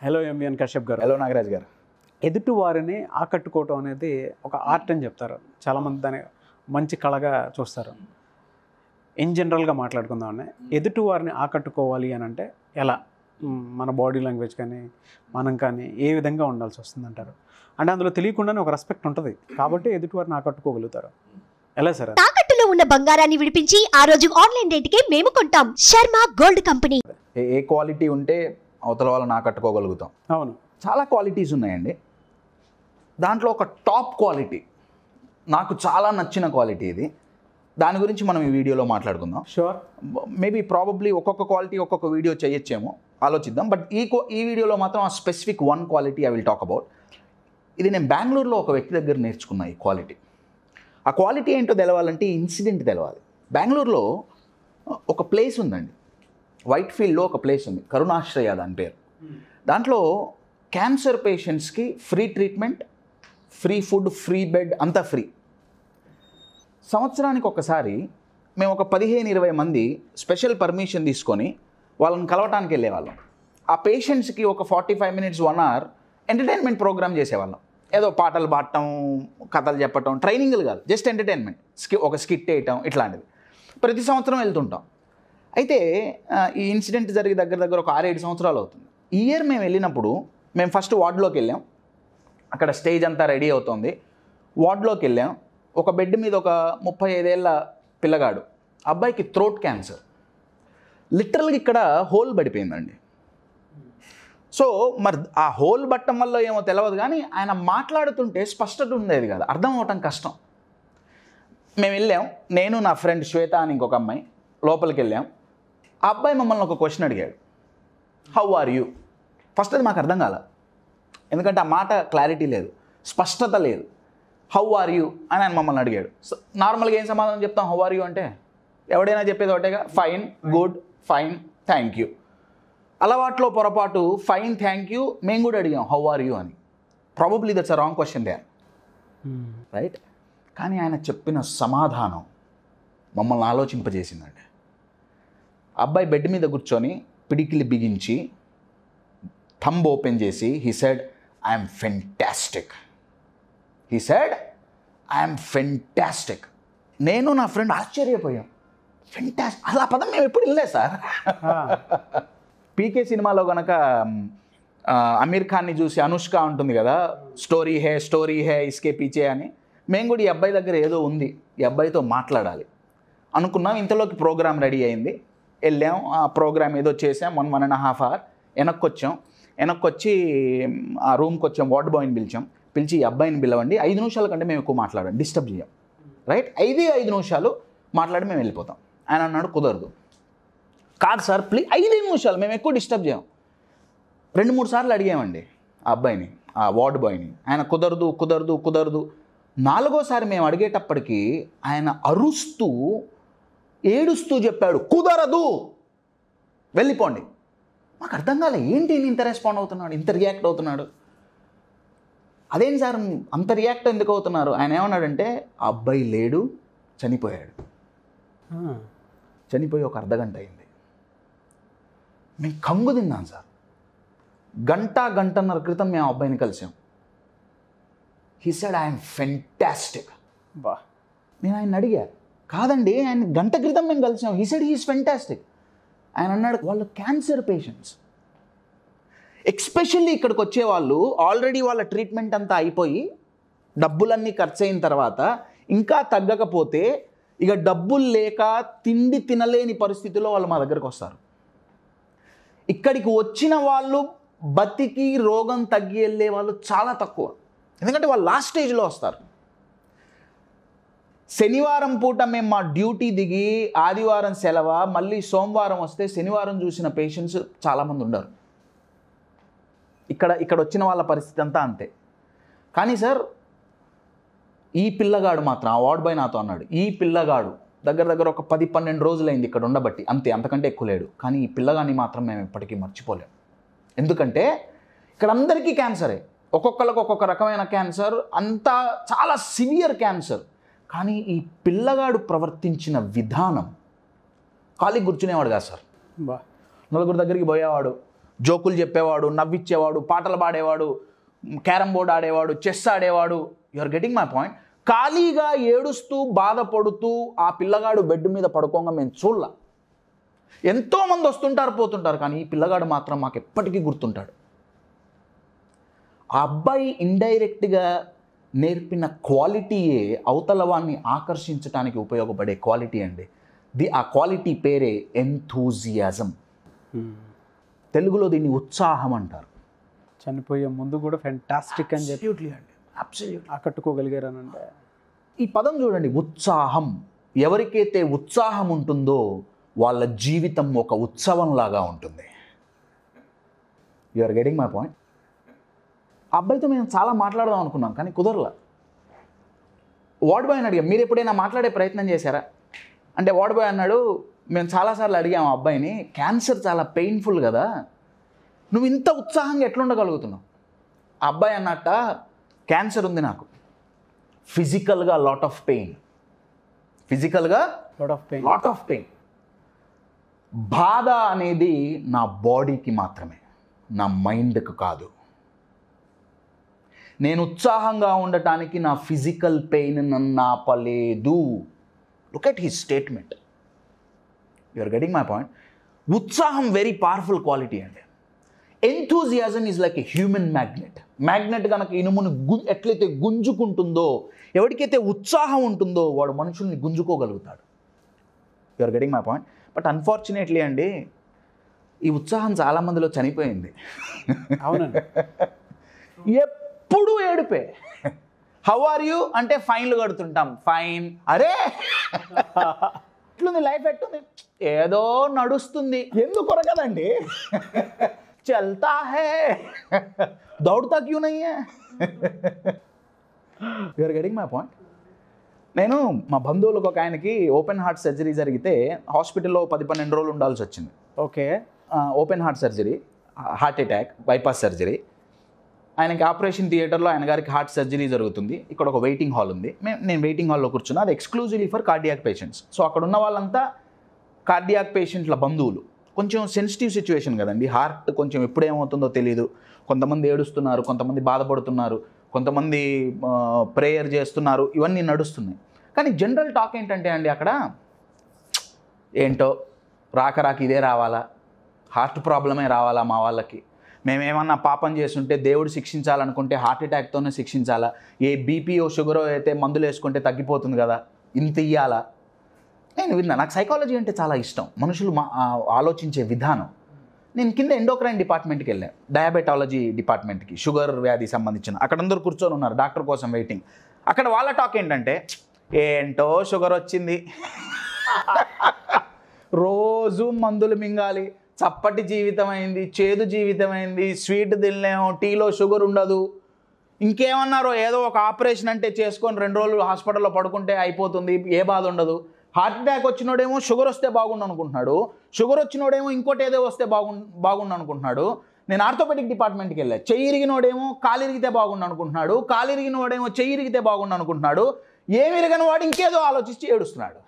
Hello MVN Kashyap గారు. Hello Nagaraj గారు. ఎదుటి వారిని ఆకట్టుకోవటం అనేది ఒక ఆర్ట్ అని చెప్తారు. చాలామంది దాన్ని మంచి కళగా చూస్తారు. ఇన్ జనరల్గా మాట్లాడుకుందామని ఎదుటి వారిని ఆకట్టుకోవాలి అని అంటే ఎలా, మన బాడీ లాంగ్వేజ్ కానీ మనం కానీ ఏ విధంగా ఉండాల్సి వస్తుంది అంటారు? అంటే అందులో తెలియకుండానే ఒక రెస్పెక్ట్ ఉంటుంది కాబట్టి ఎదుటి వారిని ఆకట్టుకోగలుగుతారు. ఎలా సార్? తాకట్టులో ఉన్న బంగారాన్ని విడిపించి ఆ రోజు ఆన్లైన్ రేటుకే మేము కొంటాం. Sharma gold company. ఏ క్వాలిటీ ఉంటే అవతల వాళ్ళని ఆకట్టుకోగలుగుతాం. అవును, చాలా క్వాలిటీస్ ఉన్నాయండి. దాంట్లో ఒక టాప్ క్వాలిటీ, నాకు చాలా నచ్చిన క్వాలిటీ ఇది. దాని గురించి మనం ఈ వీడియోలో మాట్లాడుకుందాం. షూర్. మేబీ ప్రాబబ్లీ ఒక్కొక్క క్వాలిటీ ఒక్కొక్క వీడియో చేయొచ్చేమో, ఆలోచిద్దాం. బట్ ఈ వీడియోలో మాత్రం ఆ specific one quality I will talk about. ఇది నేను బెంగళూరులో ఒక వ్యక్తి దగ్గర నేర్చుకున్నా ఈ క్వాలిటీ. ఆ క్వాలిటీ ఏంటో తెలవాలంటే ఈ ఇన్సిడెంట్ తెలవాలి. బెంగళూరులో ఒక ప్లేస్ ఉందండి, వైట్ ఫీల్డ్లో ఒక ప్లేస్ ఉంది, కరుణాశ్రయ దాని పేరు. దాంట్లో క్యాన్సర్ పేషెంట్స్కి free treatment, free food, free bed, అంతా ఫ్రీ. సంవత్సరానికి ఒకసారి మేము ఒక 15-20 మంది స్పెషల్ పర్మిషన్ తీసుకొని వాళ్ళని కలవటానికి వెళ్ళేవాళ్ళం. ఆ పేషెంట్స్కి ఒక 45 minutes 1 hour ఎంటర్టైన్మెంట్ ప్రోగ్రామ్ చేసేవాళ్ళం. ఏదో పాటలు పాడటం, కథలు చెప్పటం, ట్రైనింగ్లు కాదు, జస్ట్ ఎంటర్టైన్మెంట్, ఒక స్కిట్ వేయటం, ఇట్లాంటిది ప్రతి సంవత్సరం వెళ్తుంటాం. అయితే ఈ ఇన్సిడెంట్ జరిగి దగ్గర ఒక 6-7 సంవత్సరాలు అవుతుంది. ఈ ఇయర్ మేము వెళ్ళినప్పుడు మేము ఫస్ట్ వార్డులోకి వెళ్ళాం. అక్కడ స్టేజ్ అంతా రెడీ అవుతుంది. వార్డులోకి వెళ్ళాం. ఒక బెడ్ మీద ఒక 35 ఏళ్ల పిల్లగాడు, అబ్బాయికి థ్రోట్ క్యాన్సర్. లిటరల్గా ఇక్కడ హోల్ పడిపోయిందండి. సో మరి ఆ హోల్ పట్టడం వల్ల ఏమో తెలియదు కానీ ఆయన మాట్లాడుతుంటే స్పష్టత ఉండేది కదా, అర్థం అవటం కష్టం. మేము వెళ్ళాం, నేను నా ఫ్రెండ్ శ్వేత అని ఇంకొక అమ్మాయి లోపలికి వెళ్ళాం. ఆ అబ్బాయి మమ్మల్ని ఒక క్వశ్చన్ అడిగాడు, హౌ ఆర్ యూ? ఫస్ట్ అది మాకు అర్థం కాల, ఎందుకంటే ఆ మాట క్లారిటీ లేదు, స్పష్టత లేదు. హౌ ఆర్ యూ అని ఆయన మమ్మల్ని అడిగాడు. సో నార్మల్గా ఏం సమాధానం చెప్తాం? హౌ ఆర్ యూ అంటే ఎవడైనా చెప్పేది ఒకటేగా, fine, good, fine, thank you. అలవాట్లో పొరపాటు ఫైన్, థ్యాంక్ యూ మేము కూడా అడిగాం హౌ ఆర్ యూ అని. Probably that's a wrong question there, right? కానీ ఆయన చెప్పిన సమాధానం మమ్మల్ని ఆలోచింపజేసిందండి. అబ్బాయి బెడ్ మీద కూర్చొని పిడికిలి బిగించి థంబ్ ఓపెన్ చేసి he said I'm fantastic. He said I'm fantastic. నేను నా ఫ్రెండ్ ఆశ్చర్యపోయాం. ఫెంటాస్టిక్, అలా పదం మేము ఎప్పుడు వెళ్ళలేదు సార్. పీకే సినిమాలో కనుక అమీర్ ఖాన్ని చూసి అనుష్క ఉంటుంది కదా, స్టోరీ హే ఇస్కే పీచే అని. మేము కూడా ఈ అబ్బాయి దగ్గర ఏదో ఉంది, ఈ అబ్బాయితో మాట్లాడాలి అనుకున్నాం. ఇంతలోకి ప్రోగ్రామ్ రెడీ అయింది. వెళ్ళాం, ఆ ప్రోగ్రామ్ ఏదో చేసాం. 1.5 hour వెనక్కి వచ్చి ఆ రూమ్కి వచ్చాం. వార్డ్ బాయ్ని పిలిచి ఈ అబ్బాయిని పిలవండి, 5 నిమిషాల కంటే మేము ఎక్కువ మాట్లాడండి, డిస్టర్బ్ చేయం, రైట్? 5 నిమిషాలు మాట్లాడి మేము వెళ్ళిపోతాం. ఆయన అన్నాడు, కుదరదు. కాదు సార్ ప్లీజ్, 5 నిమిషాలు, మేము ఎక్కువ డిస్టర్బ్ చేయం. 2-3 సార్లు అడిగామండి ఆ అబ్బాయిని, ఆ వార్డ్ బాయ్ని. ఆయన కుదరదు. 4వ సారి మేము అడిగేటప్పటికి ఆయన అరుస్తూ ఏడుస్తూ చెప్పాడు, కుదరదు, వెళ్ళిపోండి. మాకు అర్థం కాలే, ఏంటి ఇంత రెస్పాండ్ అవుతున్నాడు, ఇంత రియాక్ట్ అవుతున్నాడు. అదేంటి సార్ అంత రియాక్ట్ ఎందుకు అవుతున్నారు? ఆయన ఏమన్నాడంటే, ఆ అబ్బాయి లేడు, చనిపోయాడు. చనిపోయి ఒక అర్ధగంట అయింది. మేము కంగు తిన్నాం సార్. గంటన్నర క్రితం మేము ఆ అబ్బాయిని కలిసాం. He said I'm fantastic. బా, నేను ఆయన అడిగా, కాదండి ఆయన గంట క్రితం మేము కలిసాం. He said he's fantastic. ఆయన అన్నాడు, వాళ్ళు క్యాన్సర్ పేషెంట్స్, ఎక్స్పెషల్లీ ఇక్కడికి వచ్చేవాళ్ళు ఆల్రెడీ వాళ్ళ ట్రీట్మెంట్ అంతా అయిపోయి డబ్బులన్నీ ఖర్చు అయిన తర్వాత ఇంకా తగ్గకపోతే ఇక డబ్బులు లేక తిండి తినలేని పరిస్థితుల్లో వాళ్ళు మా దగ్గరకు వస్తారు. ఇక్కడికి వచ్చిన వాళ్ళు బతికి రోగం తగ్గి వెళ్ళే వాళ్ళు చాలా తక్కువ, ఎందుకంటే వాళ్ళు లాస్ట్ స్టేజ్లో వస్తారు. శనివారం పూట మేము మా డ్యూటీ దిగి ఆదివారం సెలవు, మళ్ళీ సోమవారం వస్తే శనివారం చూసిన పేషెంట్స్ చాలామంది ఉండరు. ఇక్కడ వచ్చిన వాళ్ళ పరిస్థితి అంతా అంతే. కానీ సార్ ఈ పిల్లగాడు మాత్రం, ఆ వార్డ్ బాయ్ నాతో అన్నాడు, ఈ పిల్లగాడు దగ్గర ఒక 10-12 రోజులైంది ఇక్కడ ఉండబట్టి, అంతే, అంతకంటే ఎక్కువ లేడు. కానీ ఈ పిల్లగాని మాత్రం మేము ఎప్పటికీ మర్చిపోలేము. ఎందుకంటే ఇక్కడ అందరికీ క్యాన్సరే, ఒక్కొక్కరికి ఒక్కొక్క రకమైన క్యాన్సర్, అంతా చాలా సివియర్ క్యాన్సర్. కానీ ఈ పిల్లగాడు ప్రవర్తించిన విధానం, ఖాళీ కూర్చునేవాడు కాదు సార్. బా, నలుగురు దగ్గరికి పోయేవాడు, జోకులు చెప్పేవాడు, నవ్విచ్చేవాడు, పాటలు పాడేవాడు, క్యారమ్ బోర్డ్ ఆడేవాడు, చెస్ ఆడేవాడు. You are getting my point. ఖాళీగా ఏడుస్తూ బాధపడుతూ ఆ పిల్లగాడు బెడ్ మీద పడుకోగా మేము చూడలా. ఎంతోమంది వస్తుంటారు పోతుంటారు, కానీ ఈ పిల్లగాడు మాత్రం మాకు ఎప్పటికీ గుర్తుంటాడు. ఆ అబ్బాయి ఇండైరెక్ట్గా నేర్పిన క్వాలిటీయే అవతల వాడిని ఆకర్షించడానికి ఉపయోగపడే క్వాలిటీ అండి. ఆ క్వాలిటీ పేరే ఎంథూజియాజం. తెలుగులో దీన్ని ఉత్సాహం అంటారు. చనిపోయే ముందు కూడా ఫెంటాస్టిక్ అని చెప్పి అండి, అబ్సల్యూట్లీ ఆకట్టుకోగలిగారనంటే ఈ పదం చూడండి, ఉత్సాహం. ఎవరికైతే ఉత్సాహం ఉంటుందో వాళ్ళ జీవితం ఒక ఉత్సవంలాగా ఉంటుంది. You are getting my point. అబ్బాయితో మేము చాలా మాట్లాడదాం అనుకున్నాం, కానీ కుదరలా. వార్డ్ బాయ్ అని అడిగాం, మీరు ఎప్పుడైనా మాట్లాడే ప్రయత్నం చేశారా అంటే వార్డ్ బాయ్ అన్నాడు, మేము చాలాసార్లు అడిగాము ఆ అబ్బాయిని, క్యాన్సర్ చాలా పెయిన్ఫుల్ కదా, నువ్వు ఇంత ఉత్సాహంగా ఎట్లుండగలుగుతున్నావు? ఆ అబ్బాయి అన్నట్ట, క్యాన్సర్ ఉంది నాకు, ఫిజికల్గా లాట్ ఆఫ్ పెయిన్, ఫిజికల్గా లాట్ ఆఫ్ పెయిన్. బాధ అనేది నా బాడీకి మాత్రమే, నా మైండ్కి కాదు. నేను ఉత్సాహంగా ఉండటానికి నా ఫిజికల్ పెయిన్ నన్ను ఆపలేదు. Look at his statement. You are getting my point. ఉత్సాహం వెరీ పవర్ఫుల్ క్వాలిటీ అండి. Enthusiasm is like a human magnet. Magnet కనుక ఇనుమును ఎట్లయితే గుంజుకుంటుందో, ఎవరికైతే ఉత్సాహం ఉంటుందో వాడు మనుషుల్ని గుంజుకోగలుగుతాడు. You are getting my point. But unfortunately అండి, ఈ ఉత్సాహం చాలామందిలో చనిపోయింది. అవునండి. ఎప్పుడు ఏడుపే. హౌ ఆర్ యూ అంటే ఫైన్లు కడుతుంటాం, ఫైన్. అరే ఎట్లుంది లైఫ్, ఎట్లుంది, ఏదో నడుస్తుంది. ఎందుకు కదండి, చల్తా హే, దౌడతా క్యూ నహీ హై. You are getting my point. నేను మా బంధువులకు ఒక ఆయనకి ఓపెన్ హార్ట్ సర్జరీ జరిగితే హాస్పిటల్లో 10-12 రోజులు ఉండాల్సి వచ్చింది. Okay. Open heart surgery, heart attack, bypass surgery. ఆయనకి ఆపరేషన్ థియేటర్లో ఆయన గారికి హార్ట్ సర్జరీ జరుగుతుంది. ఇక్కడ ఒక వెయిటింగ్ హాల్ ఉంది. నేను వెయిటింగ్ హాల్లో కూర్చున్నా. అది exclusively for cardiac patients. So అక్కడ ఉన్న వాళ్ళంతా కార్డియాక్ పేషెంట్ల బంధువులు. కొంచెం సెన్సిటివ్ సిచ్యువేషన్ కదండి, హార్ట్ కొంచెం ఎప్పుడేమవుతుందో తెలియదు. కొంతమంది ఏడుస్తున్నారు, కొంతమంది బాధపడుతున్నారు, కొంతమంది ప్రేయర్ చేస్తున్నారు, ఇవన్నీ నడుస్తున్నాయి. కానీ జనరల్ టాక్ ఏంటంటే అండి, అక్కడ ఏంటో రాక ఇదే రావాలా, హార్ట్ ప్రాబ్లమే రావాలా మా వాళ్ళకి, మేమేమన్నా పాపం చేస్తుంటే దేవుడు శిక్షించాలనుకుంటే హార్ట్ అటాక్తోనే శిక్షించాలా, ఏ బీపీఓ షుగరో అయితే మందులు వేసుకుంటే తగ్గిపోతుంది కదా, ఇంత ఇయ్యాలా. నేను విన్నా. నాకు సైకాలజీ అంటే చాలా ఇష్టం, మనుషులు ఆలోచించే విధానం. నేను కింద ఎండోక్రైన్ డిపార్ట్మెంట్కి వెళ్ళాను, డయాబెటాలజీ డిపార్ట్మెంట్కి, షుగర్ వ్యాధి సంబంధించిన. అక్కడ అందరూ కూర్చొని ఉన్నారు డాక్టర్ కోసం వెయిటింగ్. అక్కడ వాళ్ళ టాక్ ఏంటంటే, ఏంటో షుగర్ వచ్చింది, రోజు మందులు మింగాలి, చప్పటి జీవితం అయింది, చేదు జీవితం అయింది, స్వీట్ తినలేము, టీలో షుగర్ ఉండదు, ఇంకేమన్నారో ఏదో ఒక ఆపరేషన్ అంటే చేసుకొని 2 రోజులు హాస్పిటల్లో పడుకుంటే అయిపోతుంది, ఏ బాధ ఉండదు. హార్ట్ అటాక్ వచ్చినోడేమో షుగర్ వస్తే బాగుండు అనుకుంటున్నాడు, షుగర్ వచ్చినోడేమో ఇంకోటి ఏదో వస్తే బాగుండు అనుకుంటున్నాడు. నేను ఆర్థోపెడిక్ డిపార్ట్మెంట్కి వెళ్ళా, చెయ్యి ఇరిగినోడేమో కాలు ఇరిగితే బాగుండు అనుకుంటున్నాడు, కాలు ఇరిగినోడేమో చెయ్యి ఇరిగితే బాగుండు అనుకుంటున్నాడు, ఏమి ఇరగని వాడు ఇంకేదో ఆలోచించి ఏడుస్తున్నాడు.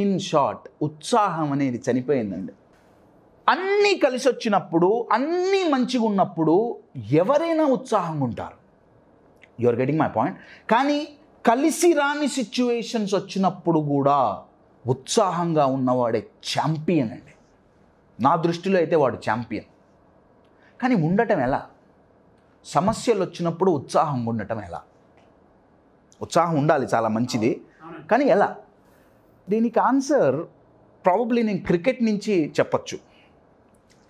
ఇన్ షార్ట్ ఉత్సాహం అనేది చనిపోయిందండి. అన్నీ కలిసి వచ్చినప్పుడు, అన్నీ మంచిగా ఉన్నప్పుడు ఎవరైనా ఉత్సాహంగా ఉంటారు. You are getting my point. కానీ కలిసి రాని సిచ్యువేషన్స్ వచ్చినప్పుడు కూడా ఉత్సాహంగా ఉన్నవాడే ఛాంపియన్ అండి. నా దృష్టిలో అయితే వాడు ఛాంపియన్. కానీ ఉండటం ఎలా? సమస్యలు వచ్చినప్పుడు ఉత్సాహంగా ఉండటం ఎలా? ఉత్సాహం ఉండాలి, చాలా మంచిది, కానీ ఎలా? దీనికి ఆన్సర్ ప్రాబబ్లీ నేను క్రికెట్ నుంచి చెప్పచ్చు.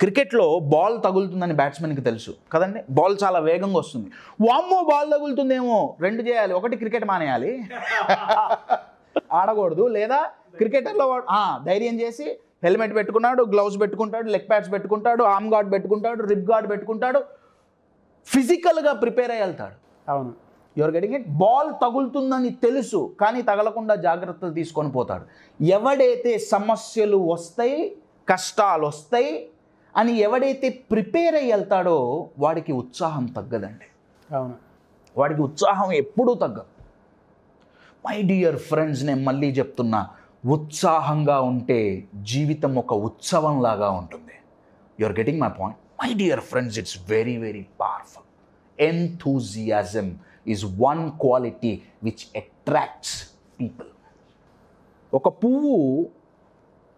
క్రికెట్లో బాల్ తగులుతుందని బ్యాట్స్మెన్కి తెలుసు కదండి, బాల్ చాలా వేగంగా వస్తుంది. వామ్మో బాల్ తగులుతుందేమో, 2 చేయాలి, 1 క్రికెట్ మానేయాలి, ఆడకూడదు. లేదా క్రికెటర్లో ధైర్యం చేసి హెల్మెట్ పెట్టుకున్నాడు, గ్లౌస్ పెట్టుకుంటాడు, లెగ్ ప్యాడ్స్ పెట్టుకుంటాడు, ఆర్మ్ గార్డ్ పెట్టుకుంటాడు, రిబ్ గార్డ్ పెట్టుకుంటాడు, ఫిజికల్గా ప్రిపేర్ అయ్యి వెళ్తాడు. అవును. Your getting it. బాల్ తగులుతుందని తెలుసు, కానీ తగలకుండా జాగ్రత్తలు తీసుకొని పోతాడు. ఎవడైతే సమస్యలు వస్తాయి, కష్టాలు వస్తాయి అని ఎవడైతే ప్రిపేర్ అయ్యి వెళ్తాడో వాడికి ఉత్సాహం తగ్గదండి. అవును, వాడికి ఉత్సాహం ఎప్పుడూ తగ్గదు. మై డియర్ ఫ్రెండ్స్, నేను మళ్ళీ చెప్తున్నా, ఉత్సాహంగా ఉంటే జీవితం ఒక ఉత్సవంలాగా ఉంటుంది. You are getting my point? My dear friends, it's very very powerful. Enthusiasm is one quality which attracts people. ఒక పువ్వు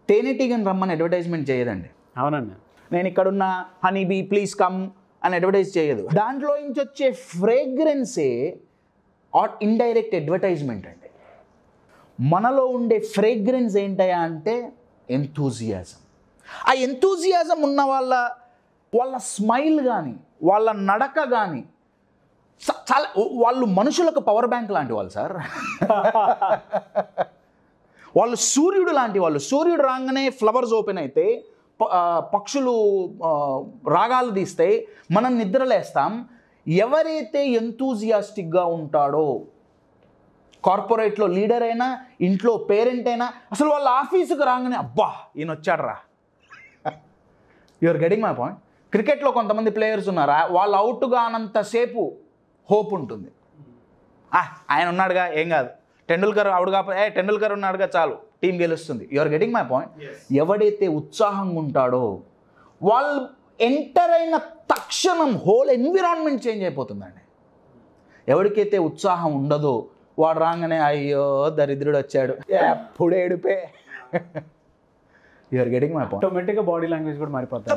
తేనెటీగని రమ్మని అడ్వర్టైజ్మెంట్ చేయదండి. అవునండి. నేను ఇక్కడున్న హనీ బీ ప్లీజ్ కమ్ అని అడ్వర్టైజ్ చేయదు. దాంట్లో నుంచి వచ్చే ఫ్రేగ్రెన్సే ఇండైరెక్ట్ అడ్వర్టైజ్మెంట్ అండి. మనలో ఉండే ఫ్రేగ్రెన్స్ ఏంటయా అంటే ఎంథూజియాజం. ఆ ఎంథూజియాజం ఉన్న వాళ్ళ స్మైల్ కానీ వాళ్ళ నడక కానీ చాలా, వాళ్ళు మనుషులకు పవర్ బ్యాంక్ లాంటి వాళ్ళు సార్. వాళ్ళు సూర్యుడు లాంటి వాళ్ళు. సూర్యుడు రాగానే ఫ్లవర్స్ ఓపెన్ అయితే, పక్షులు రాగాలు తీస్తాయి, మనం నిద్రలేస్తాం. ఎవరైతే ఎంథూజియాస్టిక్గా ఉంటాడో, కార్పొరేట్లో లీడర్ అయినా, ఇంట్లో పేరెంట్ అయినా, అసలు వాళ్ళ ఆఫీసుకు రాగానే అబ్బా ఈయన వచ్చాడరా. You are getting my point? క్రికెట్లో కొంతమంది ప్లేయర్స్ ఉన్నారు, వాళ్ళు అవుట్ కానంతసేపు హోప్ ఉంటుంది. ఆయన ఉన్నాడుగా ఏం కాదు, టెండూల్కర్ అవుట్ కాకపోతే టెండూల్కర్ ఉన్నాడుగా చాలు టీం గెలుస్తుంది. You are getting my point? ఎవడైతే ఉత్సాహంగా ఉంటాడో వాళ్ళు ఎంటర్ అయిన తక్షణం హోల్ ఎన్విరాన్మెంట్ చేంజ్ అయిపోతుందండి. ఎవరికైతే ఉత్సాహం ఉండదో వాడు రాగానే అయ్యో దరిద్రుడు వచ్చాడు, ఎప్పుడు ఏడుపే. You are getting my point? ఆటోమేటిక్గా బాడీ లాంగ్వేజ్ కూడా మారిపోతుంది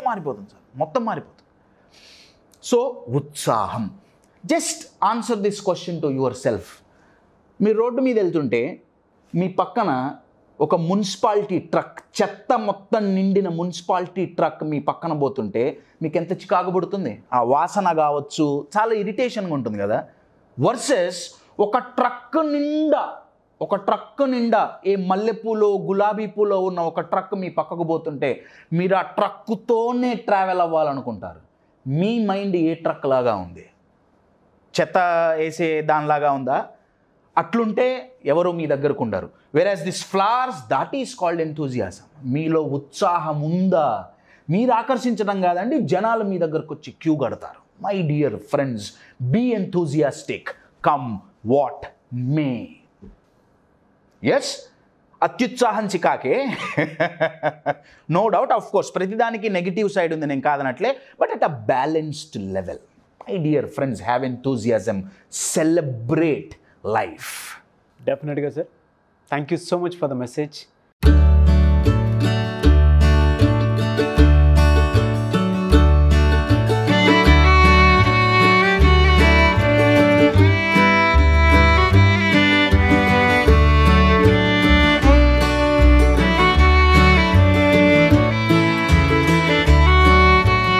సార్, మొత్తం మారిపోతుంది. సో ఉత్సాహం. Just answer this question to yourself. మీరు రోడ్డు మీద వెళ్తుంటే మీ పక్కన ఒక మున్సిపాలిటీ ట్రక్, చెత్త మొత్తం నిండిన మున్సిపాలిటీ ట్రక్ మీ పక్కన పోతుంటే మీకు ఎంత చికాకు పుడుతుంది? ఆ వాసన కావచ్చు, చాలా ఇరిటేషన్గా ఉంటుంది కదా. వర్సెస్ ఒక ట్రక్ నిండా ఏ మల్లెపూలో గులాబీ పూలో ఉన్న ఒక ట్రక్ మీ పక్కకు పోతుంటే మీరు ఆ ట్రక్కుతోనే ట్రావెల్ అవ్వాలనుకుంటారు. మీ మైండ్ ఏ ట్రక్ లాగా ఉంది? చెత్త వేసే దానిలాగా ఉందా? అట్లుంటే ఎవరు మీ దగ్గరకు ఉండరు. వెరాజ్ this flowers, that is called enthusiasm. మీలో ఉత్సాహం ఉందా? మీరు ఆకర్షించడం కాదండి, జనాలు మీ దగ్గరకు వచ్చి క్యూ కడతారు. My dear friends, be enthusiastic, come what may. Yes, అత్యుత్సాహం చికాకే, నో డౌట్. ఆఫ్ కోర్స్ ప్రతిదానికి నెగిటివ్ సైడ్ ఉంది, నేను కాదనట్లే, but at a balanced level. My dear friends, have enthusiasm, celebrate life. డెఫినెట్గా sir. Thank you so much for the message.